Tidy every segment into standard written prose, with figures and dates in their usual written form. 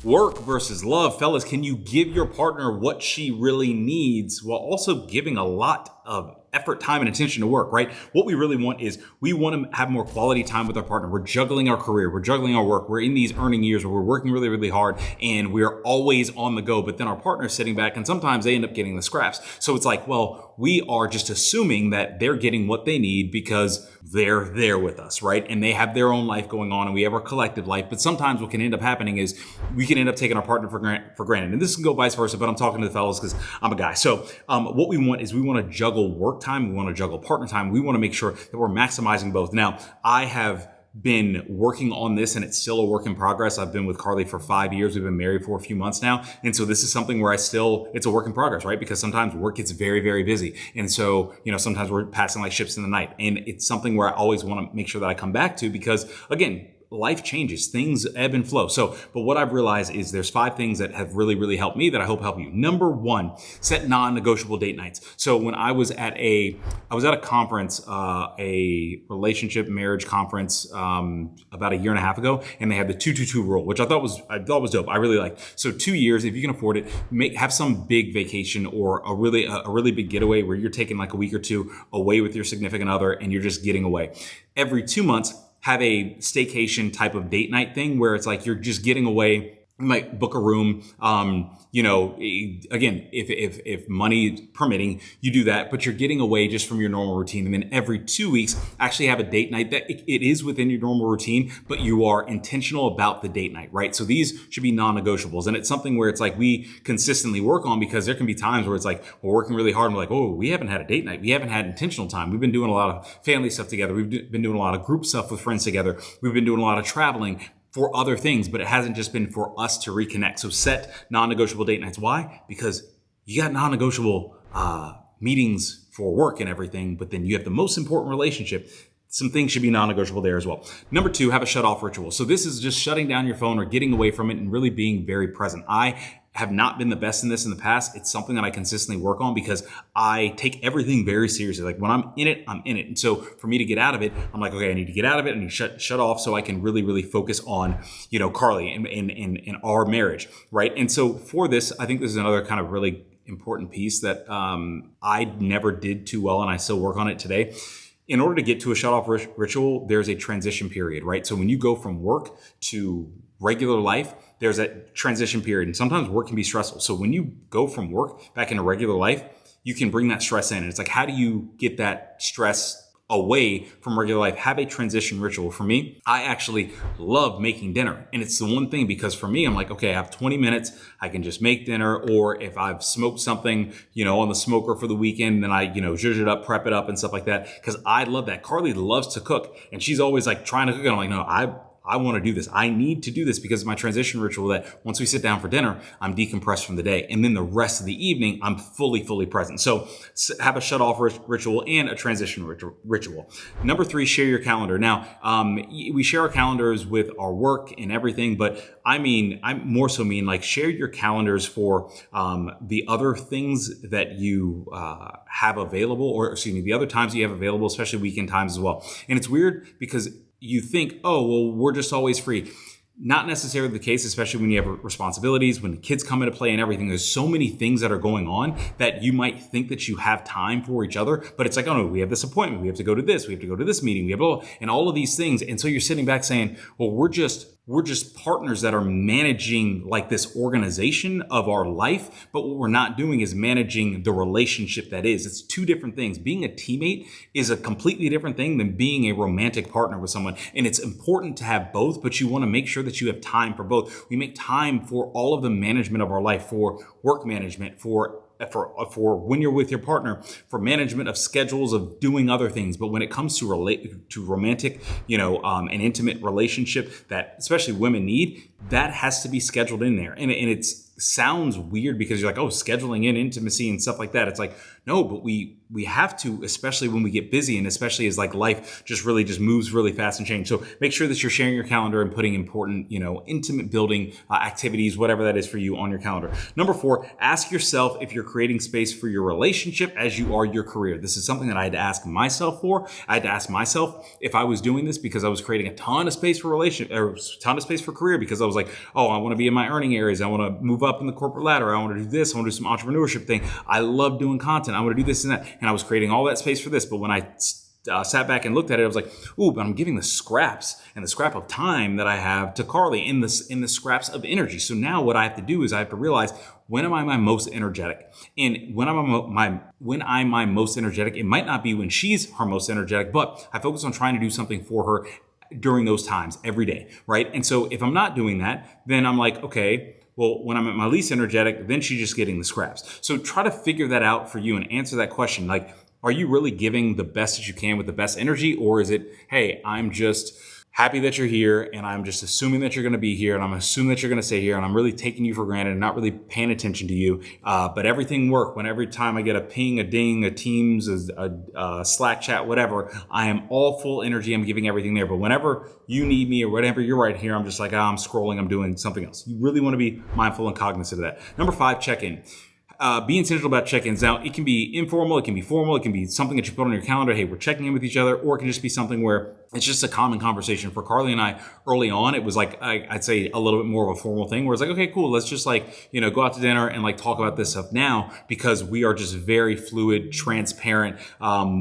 Work versus love. Fellas, can you give your partner what she really needs while also giving a lot of effort, time, and attention to work, right? What we really want is we want to have more quality time with our partner. We're juggling our career. We're juggling our work. We're in these earning years where we're working really, really hard and we're always on the go. But then our partner's sitting back and sometimes they end up getting the scraps. So it's like, well, we are just assuming that they're getting what they need because they're there with us, right? And they have their own life going on and we have our collective life. But sometimes what can end up happening is we can end up taking our partner for granted. And this can go vice versa, but I'm talking to the fellas because I'm a guy. So what we want is we want to juggle work time. We want to juggle partner time. We want to make sure that we're maximizing both. Now, I have been working on this and it's still a work in progress. I've been with Carly for 5 years. We've been married for a few months now. And so this is something where it's a work in progress, right? Because sometimes work gets very, very busy. And so, sometimes we're passing like ships in the night. And it's something where I always want to make sure that I come back to because, again, life changes, things ebb and flow. But what I've realized is there's 5 things that have really, really helped me that I hope help you. Number 1, set non-negotiable date nights. So when I was at a conference, a relationship marriage conference, about a year and a half ago, and they had the 2-2-2 rule, which I thought was dope. I really liked. So 2 years, if you can afford it, have some big vacation or a really big getaway where you're taking like a week or 2 away with your significant other and you're just getting away. Every 2 months, have a staycation type of date night thing where it's like you're just getting away. You might book a room. Again, if money permitting, you do that, but you're getting away just from your normal routine. And then every 2 weeks, actually have a date night that it is within your normal routine, but you are intentional about the date night, right? So these should be non-negotiables. And it's something where it's like we consistently work on because there can be times where it's like we're working really hard and we're like, oh, we haven't had a date night. We haven't had intentional time. We've been doing a lot of family stuff together. We've been doing a lot of group stuff with friends together. We've been doing a lot of traveling for other things, but it hasn't just been for us to reconnect. So set non-negotiable date nights. Why? Because you got non-negotiable meetings for work and everything, but then you have the most important relationship. Some things should be non-negotiable there as well. Number 2, have a shut-off ritual. So this is just shutting down your phone or getting away from it and really being very present. I have not been the best in this in the past. It's something that I consistently work on because I take everything very seriously. Like when I'm in it, I'm in it. And so for me to get out of it, I'm like, okay, I need to get out of it. I need to shut off so I can really, really focus on, Carly and our marriage, right? And so for this, I think this is another kind of really important piece that I never did too well, and I still work on it today. In order to get to a shut-off ritual, there's a transition period, right? So when you go from work to regular life, there's that transition period. And sometimes work can be stressful. So when you go from work back into regular life, you can bring that stress in. And it's like, how do you get that stress away from regular life? Have a transition ritual. For me, I actually love making dinner. And it's the one thing because for me, I'm like, okay, I have 20 minutes. I can just make dinner. Or if I've smoked something, on the smoker for the weekend, then I, zhuzh it up, prep it up and stuff like that. Because I love that. Carly loves to cook and she's always like trying to cook. And I'm like, no, I want to do this. I need to do this because of my transition ritual that once we sit down for dinner, I'm decompressed from the day. And then the rest of the evening, I'm fully present. So have a shut off ritual and a transition ritual. Number 3, share your calendar. Now, we share our calendars with our work and everything, but I more so mean like share your calendars for the other things that you have available, the other times you have available, especially weekend times as well. And it's weird because you think, oh, well, we're just always free. Not necessarily the case, especially when you have responsibilities, when the kids come into play and everything. There's so many things that are going on that you might think that you have time for each other, but it's like, oh no, we have this appointment, we have to go to this, we have to go to this meeting, we have all of these things. And so you're sitting back saying, well, we're just partners that are managing like this organization of our life, but what we're not doing is managing the relationship that is. It's 2 different things. Being a teammate is a completely different thing than being a romantic partner with someone. And it's important to have both, but you want to make sure that you have time for both. We make time for all of the management of our life, for work management, for when you're with your partner, for management of schedules of doing other things. But when it comes to romantic, an intimate relationship that especially women need, that has to be scheduled in there. And it's sounds weird because you're like, oh, scheduling in intimacy and stuff like that. It's like, no, but we have to, especially when we get busy and especially as like life just really just moves really fast and change. So make sure that you're sharing your calendar and putting important, intimate building activities, whatever that is for you, on your calendar. Number 4, ask yourself if you're creating space for your relationship as you are your career. This is something that I had to ask myself for. I had to ask myself if I was doing this because I was creating a ton of space for relationship or a ton of space for career, because I was like, oh, I want to be in my earning areas. I want to move up in the corporate ladder. I want to do this. I want to do some entrepreneurship thing. I love doing content. I want to do this and that. And I was creating all that space for this. But when I sat back and looked at it, I was like, ooh, but I'm giving the scraps and the scrap of time that I have to Carly in the scraps of energy. So now what I have to do is I have to realize, when am I my most energetic? And when I'm my most energetic, it might not be when she's her most energetic, but I focus on trying to do something for her during those times every day, right? And so if I'm not doing that, then I'm like, okay, well, when I'm at my least energetic, then she's just getting the scraps. So try to figure that out for you and answer that question. Like, are you really giving the best that you can with the best energy? Or is it, hey, I'm just happy that you're here and I'm just assuming that you're going to be here and I'm assuming that you're going to stay here and I'm really taking you for granted and not really paying attention to you. But everything works. When every time I get a ping, a ding, a Teams, a Slack chat, whatever, I am all full energy. I'm giving everything there. But whenever you need me or whatever, you're right here, I'm just like, I'm scrolling, I'm doing something else. You really want to be mindful and cognizant of that. Number 5, check-in. Be intentional about check-ins. Now, it can be informal, it can be formal, it can be something that you put on your calendar. Hey, we're checking in with each other, or it can just be something where it's just a common conversation. For Carly and I, early on, it was like, I'd say a little bit more of a formal thing where it's like, okay, cool, let's just like, go out to dinner and like talk about this stuff now, because we are just very fluid, transparent.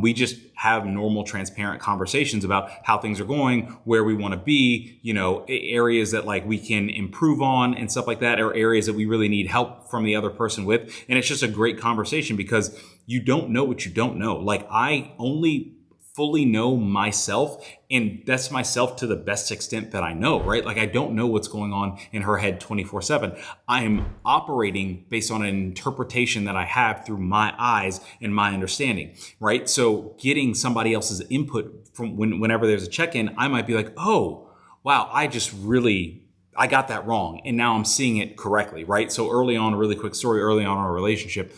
We just have normal, transparent conversations about how things are going, where we want to be, areas that like we can improve on and stuff like that, or areas that we really need help from the other person with. And it's just a great conversation because you don't know what you don't know. Like, I only fully know myself, and that's myself to the best extent that I know, right? Like, I don't know what's going on in her head 24/7. I am operating based on an interpretation that I have through my eyes and my understanding, right? So getting somebody else's input from whenever there's a check-in, I might be like, oh, wow, I got that wrong. And now I'm seeing it correctly, right? So early on, a really quick story, early on in our relationship,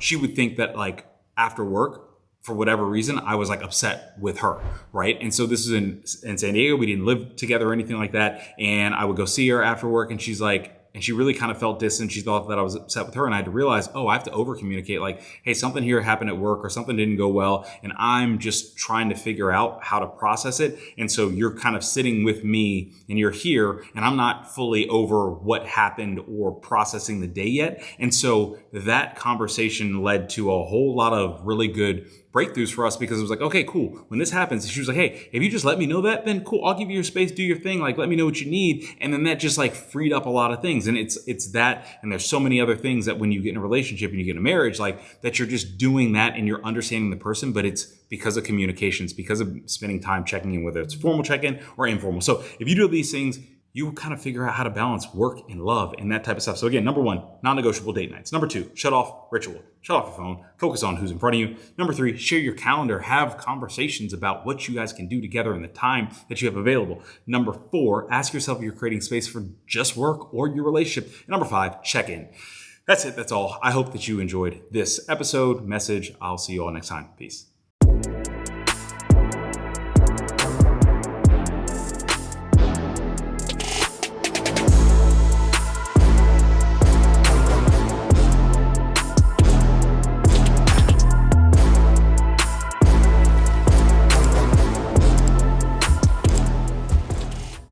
she would think that like after work, for whatever reason, I was like upset with her, right? And so this is in San Diego. We didn't live together or anything like that. And I would go see her after work, and she's like, and she really kind of felt distant. She thought that I was upset with her. And I had to realize, oh, I have to over communicate. Like, hey, something here happened at work or something didn't go well. And I'm just trying to figure out how to process it. And so you're kind of sitting with me and you're here, and I'm not fully over what happened or processing the day yet. And so that conversation led to a whole lot of really good breakthroughs for us, because it was like, okay, cool. When this happens, she was like, hey, if you just let me know that, then cool, I'll give you your space, do your thing. Like, let me know what you need. And then that just like freed up a lot of things. And it's that, and there's so many other things that when you get in a relationship and you get in a marriage, like that you're just doing that and you're understanding the person, but it's because of communications, because of spending time checking in, whether it's formal check-in or informal. So if you do these things, you kind of figure out how to balance work and love and that type of stuff. So again, number 1, non-negotiable date nights. Number 2, shut off ritual. Shut off your phone. Focus on who's in front of you. Number 3, share your calendar. Have conversations about what you guys can do together in the time that you have available. Number 4, ask yourself if you're creating space for just work or your relationship. And number 5, check in. That's it. That's all. I hope that you enjoyed this episode, message. I'll see you all next time. Peace.